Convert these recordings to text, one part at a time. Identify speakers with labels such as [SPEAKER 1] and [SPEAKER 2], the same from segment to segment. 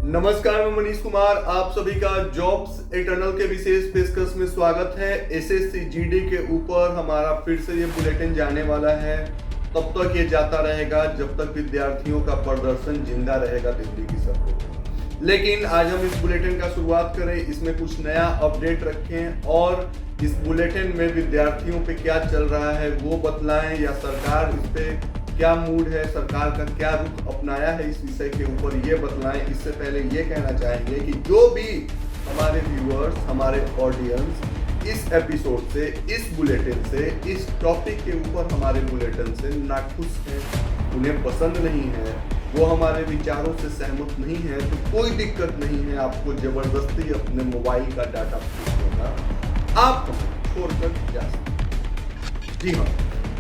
[SPEAKER 1] नमस्कार, मैं मनीष कुमार। आप सभी का जॉब्स एटर्नल के विशेष पेशकश में स्वागत है। एसएससी जीडी के ऊपर हमारा फिर से ये बुलेटिन जाने वाला है। तब तक ये जाता रहेगा जब तक विद्यार्थियों का प्रदर्शन जिंदा रहेगा दिल्ली की सड़कों पर। लेकिन आज हम इस बुलेटिन का शुरुआत करें, इसमें कुछ नया अपडेट रखें और इस बुलेटिन में विद्यार्थियों पे क्या चल रहा है वो बतलाएं, या सरकार इस पे क्या मूड है, सरकार का क्या रुख अपनाया है इस विषय के ऊपर ये बतलाएं। इससे पहले ये कहना चाहेंगे कि जो भी हमारे व्यूअर्स, हमारे ऑडियंस इस एपिसोड से, इस बुलेटिन से, इस टॉपिक के ऊपर हमारे बुलेटिन से नाखुश हैं, उन्हें पसंद नहीं है, वो हमारे विचारों से सहमत नहीं है, तो कोई दिक्कत नहीं है। आपको जबरदस्ती अपने मोबाइल का डाटा होगा, आप छोड़कर जा सकते। जी हाँ,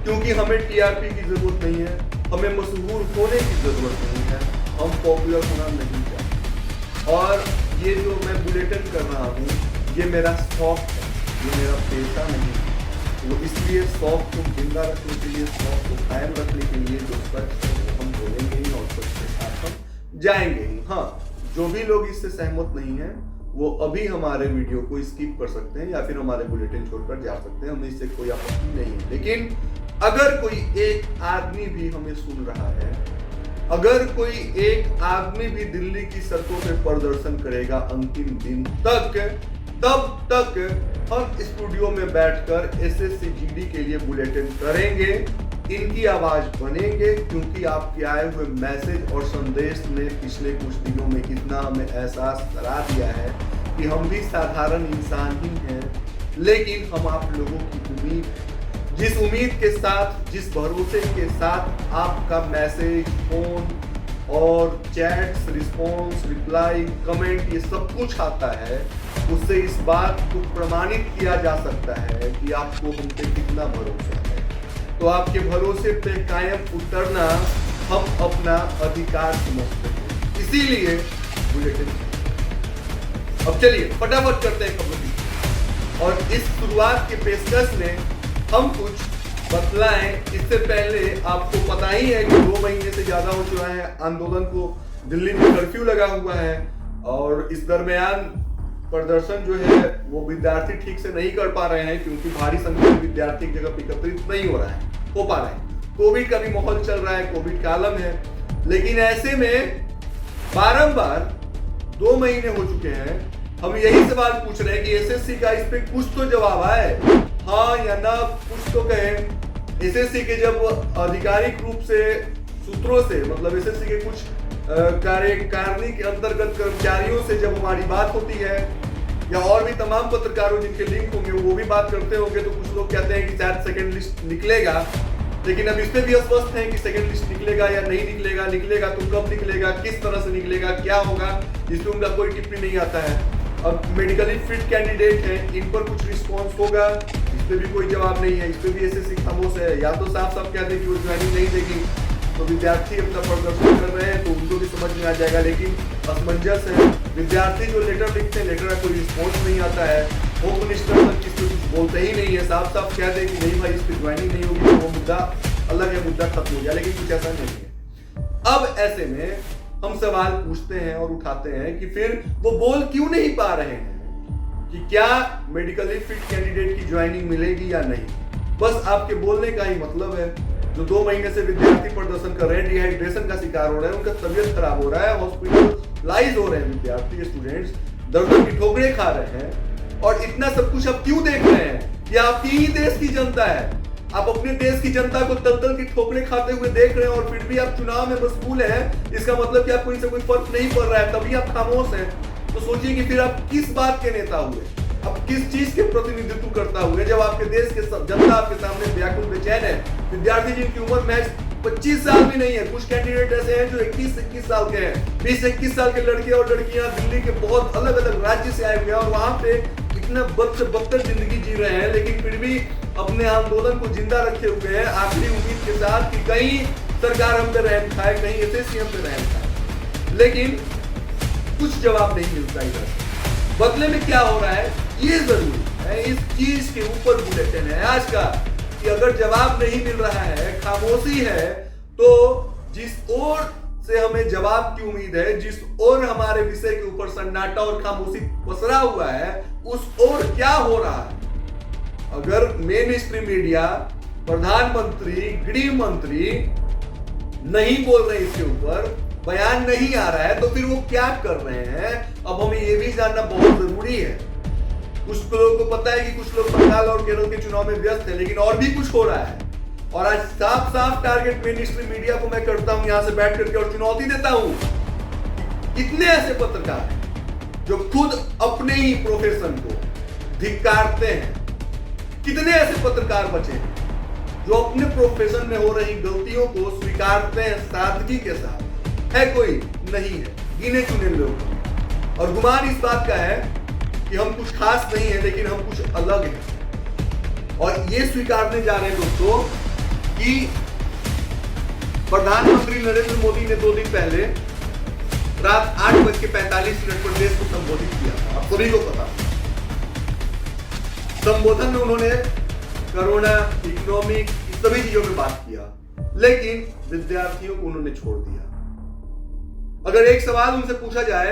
[SPEAKER 1] क्योंकि हमें टीआरपी की जरूरत नहीं है, हमें मशहूर होने की जरूरत नहीं है, हम पॉपुलर होना नहीं चाहते। और ये जो मैं बुलेटिन कर रहा हूँ ये मेरा शौक है, ये मेरा पेशा नहीं है। वो इसलिए शौक को जिंदा रखने के लिए, शौक को कायम रखने के लिए जो सच है वो हम बोलेंगे ही और सच के साथ हम जाएंगे ही। हाँ, जो भी लोग इससे सहमत नहीं है वो अभी हमारे वीडियो को स्किप कर सकते हैं या फिर हमारे बुलेटिन छोड़कर जा सकते हैं, हमें इससे कोई आपत्ति नहीं है। लेकिन अगर कोई एक आदमी भी हमें सुन रहा है, अगर कोई एक आदमी भी दिल्ली की सड़कों पे प्रदर्शन करेगा अंतिम दिन तक, तब तक हम स्टूडियो में बैठकर एसएससी जीडी के लिए बुलेटिन करेंगे, इनकी आवाज बनेंगे, क्योंकि आपके आए हुए मैसेज और संदेश ने पिछले कुछ दिनों में इतना हमें एहसास करा दिया है कि हम भी साधारण इंसान ही हैं, लेकिन हम आप लोगों की उम्मीद, जिस उम्मीद के साथ, जिस भरोसे के साथ आपका मैसेज, फोन और चैट्स, रिस्पॉन्स, रिप्लाई, कमेंट ये सब कुछ आता है, उससे इस बात को प्रमाणित किया जा सकता है कि आपको हम पे कितना भरोसा है। तो आपके भरोसे पे कायम उतरना हम अपना अधिकार समझते हैं, इसीलिए बुलेटिन। अब चलिए फटाफट करते हैं खबरों की, और इस शुरुआत के पेशकश में हम कुछ बतलाएं। इससे पहले आपको पता ही है कि 2 महीने से ज्यादा हो चुका है आंदोलन को, दिल्ली में कर्फ्यू लगा हुआ है और इस दरमियान प्रदर्शन जो है वो विद्यार्थी ठीक से नहीं कर पा रहे हैं, क्योंकि भारी संख्या में विद्यार्थी एक जगह एकत्रित नहीं हो पा रहे हैं। कोविड का भी माहौल चल रहा है, कोविड का आलम है। लेकिन ऐसे में बारंबार 2 महीने हो चुके हैं, हम यही सवाल पूछ रहे हैं कि एसएससी का इस पे कुछ तो जवाब आए, हाँ या ना, कुछ तो कहें। एसएससी के जब आधिकारिक रूप से सूत्रों से, मतलब एसएससी के कुछ कार्यकारिणी के अंतर्गत कर्मचारियों से जब हमारी बात होती है, या और भी तमाम पत्रकारों जिनके लिंक होंगे वो भी बात करते होंगे, तो कुछ लोग कहते हैं कि शायद सेकंड लिस्ट निकलेगा। लेकिन अब इस पे भी अस्वस्थ है कि सेकंड लिस्ट निकलेगा या नहीं निकलेगा, निकलेगा तो कब निकलेगा, किस तरह से निकलेगा, क्या होगा, इस पे उनका कोई टिप्पणी नहीं आता है। अब मेडिकली फिट कैंडिडेट है, इन पर कुछ रिस्पॉन्स होगा, इस पे भी कोई जवाब नहीं है, इस पे भी एसएससी खामोश है। या तो साफ साफ कहते हैं कि वो ज्वाइनिंग नहीं देगी, तो विद्यार्थी अपना प्रदर्शन कर रहे हैं तो उनको भी समझ में आ जाएगा। लेकिन असमंजस है, विद्यार्थी जो लेटर लिखते हैं, लेटर का कोई रिस्पॉन्स नहीं आता है, होम मिनिस्टर तक इस पे कुछ बोलते ही नहीं है, साफ साफ कह दें कि नहीं भाई इस पे ज्वाइनिंग नहीं होगी, तो वो मुद्दा अलग है, मुद्दा खत्म हो जाए। लेकिन कुछ ऐसा नहीं है। अब ऐसे में हम सवाल पूछते हैं और उठाते हैं कि फिर वो बोल क्यों नहीं पा रहे हैं कि क्या मेडिकली फिट कैंडिडेट की ज्वाइनिंग मिलेगी या नहीं। बस आपके बोलने का ही मतलब है। जो 2 महीने से विद्यार्थी प्रदर्शन कर रहे हैं, डिहाइड्रेशन का शिकार हो रहे हैं, उनका तबियत खराब हो रहा है, हॉस्पिटलाइज हो रहे हैं विद्यार्थी, स्टूडेंट्स दर्द की ठोकरें खा रहे हैं, और इतना सब कुछ आप क्यों देख रहे हैं? ये आपकी ही देश की जनता है, आप अपने देश की जनता को तल की ठोकरें खाते हुए देख रहे हैं, और फिर भी आप चुनाव में मशगूल हैं। इसका मतलब कि आपको इनसे कोई फर्क नहीं पड़ रहा है, तभी आप खामोश हैं। तो सोचिए कि फिर आप किस बात के नेता हुए, अब किस चीज के प्रतिनिधित्व करता हुए, जब आपके देश के जनता आपके सामने व्याकुल बेचैन है। विद्यार्थी जिनकी उम्र महज 25 साल भी नहीं है, कुछ कैंडिडेट ऐसे हैं जो 21-21 साल के हैं, 20-21 साल के लड़के और लड़कियां दिल्ली के बहुत अलग अलग राज्य से आए हुए हैं, और वहां पे इतना बद से बदतर जिंदगी जी रहे हैं, लेकिन फिर भी अपने आंदोलन को जिंदा रखे हुए हैं, आखिरी उम्मीद के साथ कि कहीं सरकार हम पे रहम खाए, कहीं एसएससी हम पे रहम खाए। लेकिन कुछ जवाब नहीं मिलता इधर। बदले में क्या हो रहा है ये जरूरी है, इस चीज के ऊपर बुलेटिन है आज का, कि अगर जवाब नहीं मिल रहा है, खामोशी है, तो जिस ओर से हमें जवाब की उम्मीद है। जिस ओर हमारे विषय के ऊपर सन्नाटा और खामोशी पसरा हुआ है, उस ओर क्या हो रहा है? अगर मेन स्ट्रीम मीडिया, प्रधानमंत्री, गृह मंत्री नहीं बोल रहे, इसके ऊपर बयान नहीं आ रहा है, तो फिर वो क्या कर रहे हैं? अब हमें ये भी जानना बहुत जरूरी है। कुछ लोगों को पता है कि कुछ लोग बंगाल और केरल के चुनाव में व्यस्त है, लेकिन और भी कुछ हो रहा है। और आज साफ साफ टारगेट मेन स्ट्रीम मीडिया को मैं करता हूं, यहां से बैठ करके और चुनौती देता हूं। कितने ऐसे पत्रकार हैं जो खुद अपने ही प्रोफेशन को धिक्कारते हैं? कितने ऐसे पत्रकार बचे हैं जो अपने प्रोफेशन में हो रही गलतियों को स्वीकारते हैं सादगी के साथ? है कोई? नहीं है, गिने चुने लोग। और गुमान इस बात का है कि हम कुछ खास नहीं है, लेकिन हम कुछ अलग हैं। और ये स्वीकारने जा रहे हैं दोस्तों कि प्रधानमंत्री नरेंद्र मोदी ने 2 दिन पहले रात 8:45 पर देश को संबोधित किया था। आप सभी को पता। संबोधन में उन्होंने कोरोना, इकोनॉमिक, सभी चीजों पे बात किया, लेकिन विद्यार्थियों को उन्होंने छोड़ दिया। अगर एक सवाल उनसे पूछा जाए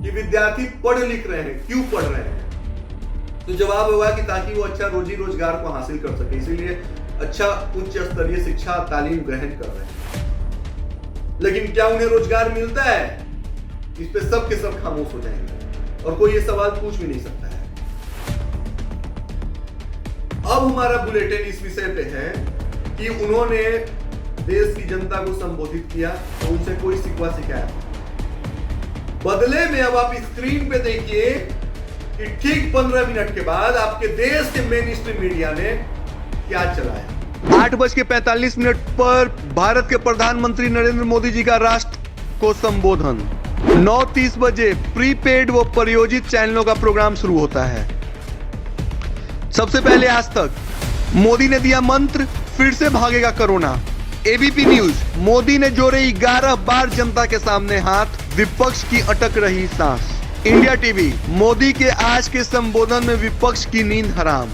[SPEAKER 1] कि विद्यार्थी पढ़ लिख रहे हैं, क्यों पढ़ रहे हैं, तो जवाब होगा कि ताकि वो अच्छा रोजी रोजगार को हासिल कर सके, इसीलिए अच्छा उच्च स्तरीय शिक्षा तालीम ग्रहण कर रहे हैं। लेकिन क्या उन्हें रोजगार मिलता है? इस पे सब के सब खामोश हो जाएंगे और कोई ये सवाल पूछ भी नहीं सकता है। अब हमारा बुलेटिन इस विषय पे है कि उन्होंने देश की जनता को संबोधित किया, तो उनसे कोई शिकवा शिकायत। बदले में अब आप स्क्रीन पे देखिए कि ठीक 15 मिनट के बाद आपके देश के मेन स्ट्रीम मीडिया ने क्या चलाया। 8:45 पर भारत के प्रधानमंत्री नरेंद्र मोदी जी का राष्ट्र को संबोधन। 9:30 बजे प्रीपेड व प्रायोजित चैनलों का प्रोग्राम शुरू होता है। सबसे पहले आज तक मोदी ने दिया मंत्र, फिर से भागेगा कोरोना। एबीपी न्यूज, मोदी ने जोड़े 11 बार जनता के सामने हाथ, विपक्ष की अटक रही सांस। इंडिया टीवी, मोदी के आज के संबोधन में विपक्ष की नींद हराम।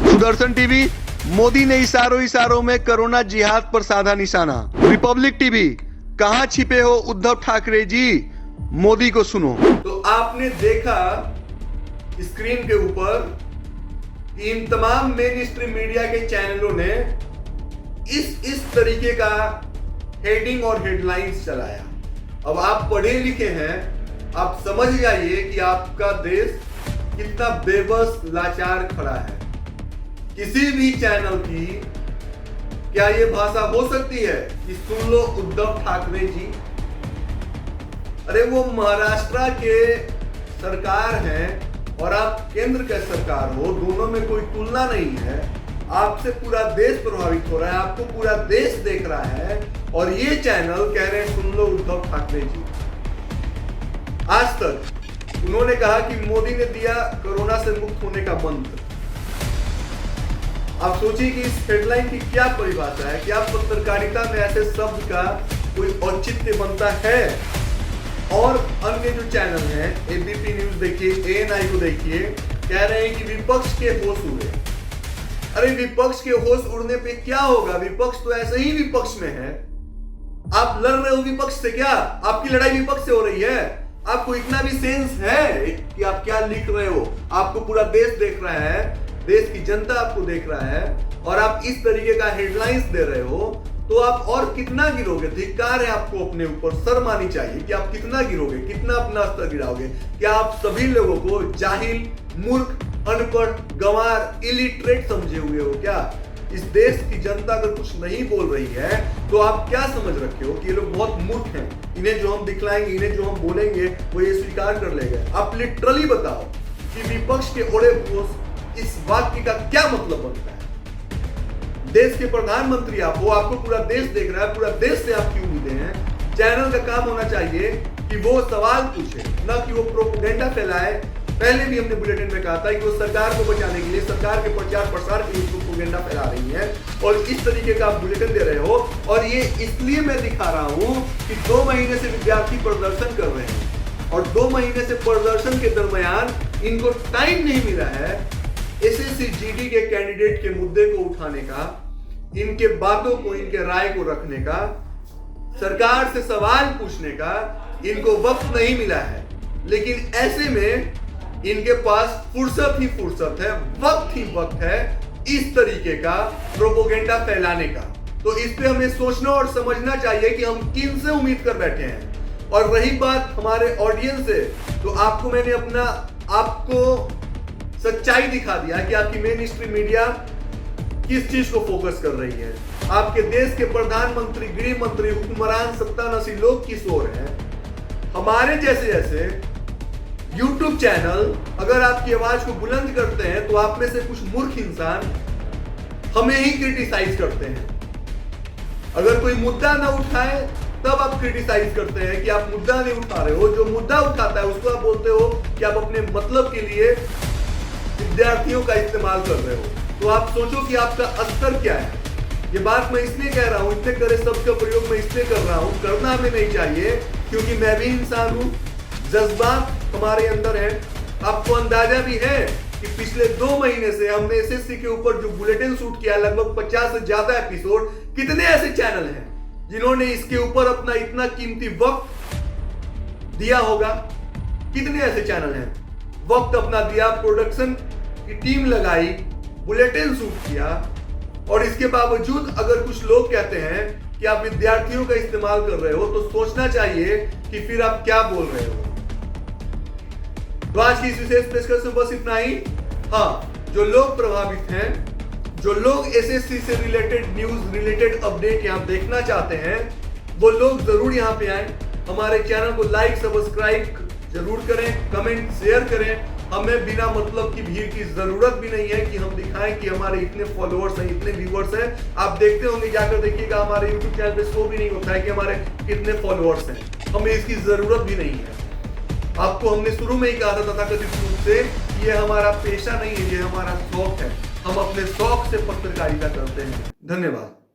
[SPEAKER 1] सुदर्शन टीवी, मोदी ने इशारों में कोरोना जिहाद पर साधा निशाना। रिपब्लिक टीवी, कहां छिपे हो उद्धव ठाकरे जी, मोदी को सुनो। तो आपने देखा स्क्रीन के ऊपर इन तमाम मेन स्ट्रीम मीडिया के चैनलों ने इस तरीके का हेडिंग और हेडलाइंस चलाया। अब आप पढ़े लिखे हैं, आप समझ जाइए कि आपका देश कितना बेबस, लाचार खड़ा है। किसी भी चैनल की क्या ये भाषा हो सकती है कि सुन लो उद्धव ठाकरे जी? अरे वो महाराष्ट्र के सरकार हैं और आप केंद्र के सरकार हो, दोनों में कोई तुलना नहीं है। आपसे पूरा देश प्रभावित हो रहा है, आपको पूरा देश देख रहा है, और ये चैनल कह रहे हैं सुन लो उद्धव ठाकरे जी। आज तक उन्होंने कहा कि मोदी ने दिया कोरोना से मुक्त होने का मंत्र। आप सोचिए कि इस हेडलाइन की क्या परिभाषा है? क्या पत्रकारिता में ऐसे शब्द का कोई औचित्य बनता है? और अन्य जो चैनल हैं, एबीपी न्यूज देखिए, एएनआई को देखिए, कह रहे हैं कि विपक्ष के होश उड़े। अरे विपक्ष के होश उड़ने पे क्या होगा? विपक्ष तो ऐसे ही विपक्ष में है। आप लड़ रहे हो विपक्ष से, क्या आपकी लड़ाई विपक्ष से हो रही है? आपको इतना भी सेंस है कि आप क्या लिख रहे हो? आपको पूरा देश देख रहा है, देश की जनता आपको देख रहा है, और आप इस तरीके का हेडलाइंस दे रहे हो, तो आप और कितना गिरोगे? धिक्कार है आपको अपने ऊपर, शर्म आनी चाहिए कि आप कितना गिरोगे, कितना अपना स्तर गिराओगे। क्या आप सभी लोगों को जाहिल, मूर्ख, अनपढ़, गंवार, इलिटरेट समझे हुए हो क्या? इस देश की जनता अगर कुछ नहीं बोल रही है तो आप क्या समझ रखे हो कि ये लोग बहुत मूर्ख हैं, इन्हें जो हम दिखलाएंगे, इन्हें जो हम बोलेंगे वो ये स्वीकार कर लेंगे? आप लिटरली बताओ कि विपक्ष के ओढ़े होश इस वाक्य का क्या मतलब बनता है? देश के प्रधानमंत्री आप हो, आपको पूरा देश देख रहा है, पूरा देश से आपकी उम्मीदें हैं। चैनल का काम होना चाहिए कि वो सवाल पूछे, न कि वो प्रोपेगेंडा फैलाए। पहले भी हमने बुलेटिन में कहा था कि वो सरकार को बचाने के लिए, सरकार के प्रचार प्रसार के लिए प्रोपेगेंडा फैला रही है, और इस तरीके का आप बुलेटिन दे रहे हो। और ये इसलिए मैं दिखा रहा हूं कि 2 महीने से विद्यार्थी प्रदर्शन कर रहे हैं, और 2 महीने से प्रदर्शन के दरमियान इनको टाइम नहीं मिला है एसएससी जीडी के कैंडिडेट के मुद्दे को उठाने का, इनके बातों को, इनके राय को रखने का। सरकार से सवाल पूछने का इनको वक्त नहीं मिला है, लेकिन ऐसे में इनके पास फुर्सत ही फुर्सत है, वक्त ही वक्त है इस तरीके का प्रोपोगेंडा फैलाने का। तो इस पे हमें सोचना और समझना चाहिए कि हम किन से उम्मीद कर बैठे हैं। और रही बात हमारे ऑडियंस से, तो आपको मैंने आपको सच्चाई दिखा दिया कि आपकी मेन स्ट्रीम मीडिया किस चीज को फोकस कर रही है। आपके देश के प्रधानमंत्री, गृह मंत्री, हुक्मरान, सत्तानशी लोग किस ओर हैं। हमारे जैसे YouTube चैनल अगर आपकी आवाज को बुलंद करते हैं, तो आप में से कुछ मूर्ख इंसान हमें ही क्रिटिसाइज करते हैं। अगर कोई मुद्दा ना उठाए तब आप क्रिटिसाइज करते हैं कि आप मुद्दा नहीं उठा रहे हो। जो मुद्दा उठाता है उसको आप बोलते हो कि आप अपने मतलब के लिए विद्यार्थियों का इस्तेमाल कर रहे हो। तो आप सोचो कि आपका अस्तर क्या है। ये बात मैं इसलिए कह रहा हूं, इतने करे शब्द का प्रयोग मैं इसलिए कर रहा हूं, करना हमें नहीं चाहिए, क्योंकि मैं भी इंसान हूं, जज्बात हमारे अंदर है। आपको अंदाजा भी है कि पिछले 2 महीने से हमने एसएससी के ऊपर जो बुलेटिन शूट किया, लगभग 50 से ज्यादा एपिसोड। कितने ऐसे चैनल हैं जिन्होंने इसके ऊपर अपना इतना कीमती वक्त दिया होगा? कितने ऐसे चैनल हैं? वक्त अपना दिया, प्रोडक्शन की टीम लगाई, बुलेटिन शूट किया, और इसके बावजूद अगर कुछ लोग कहते हैं कि आप विद्यार्थियों का इस्तेमाल कर रहे हो, तो सोचना चाहिए कि फिर आप क्या बोल रहे हो। तो आज की इस विशेष पेशकश में बस इतना ही। हाँ, जो लोग प्रभावित हैं, जो लोग एसएससी से रिलेटेड न्यूज, रिलेटेड अपडेट यहां देखना चाहते हैं, वो लोग जरूर यहां पे आए। हमारे चैनल को लाइक, सब्सक्राइब जरूर करें, कमेंट, शेयर करें। हमें बिना मतलब की भीड़ की जरूरत भी नहीं है कि हम दिखाएं कि हमारे इतने फॉलोअर्स हैं, इतने व्यूअर्स हैं। आप देखते होंगे, जाकर देखिएगा, हमारे YouTube चैनल पे शो भी नहीं होता है कि हमारे कितने फॉलोअर्स हैं। हमें इसकी जरूरत भी नहीं है। आपको हमने शुरू में ही कहा था तथाकथित रूप से, ये हमारा पेशा नहीं है, ये हमारा शौक है। हम अपने शौक से पत्रकारिता करते हैं। धन्यवाद।